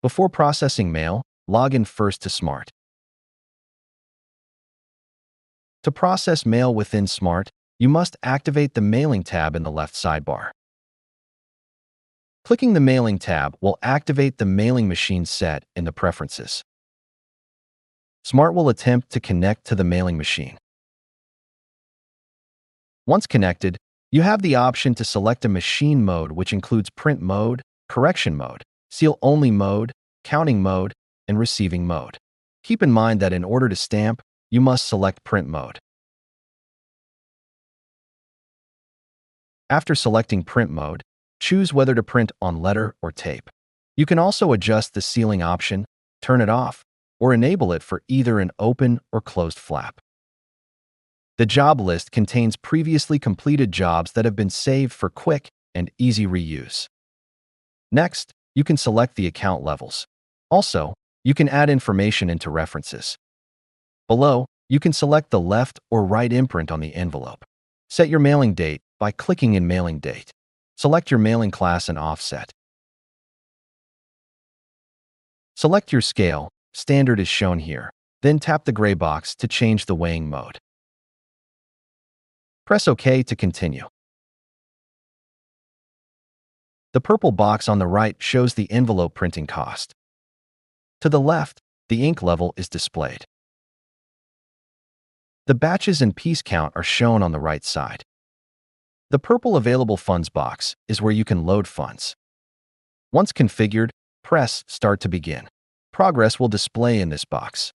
Before processing mail, log in first to S.M.A.R.T. To process mail within S.M.A.R.T, you must activate the Mailing tab in the left sidebar. Clicking the Mailing tab will activate the mailing machine set in the Preferences. S.M.A.R.T will attempt to connect to the mailing machine. Once connected, you have the option to select a machine mode, which includes print mode, correction mode, seal-only mode, counting mode, and receiving mode. Keep in mind that in order to stamp, you must select print mode. After selecting print mode, choose whether to print on letter or tape. You can also adjust the sealing option, turn it off, or enable it for either an open or closed flap. The job list contains previously completed jobs that have been saved for quick and easy reuse. Next, you can select the account levels. Also, you can add information into references. Below, you can select the left or right imprint on the envelope. Set your mailing date by clicking in Mailing Date. Select your mailing class and offset. Select your scale, standard is shown here. Then tap the gray box to change the weighing mode. Press OK to continue. The purple box on the right shows the envelope printing cost. To the left, the ink level is displayed. The batches and piece count are shown on the right side. The purple Available Funds box is where you can load funds. Once configured, press Start to begin. Progress will display in this box.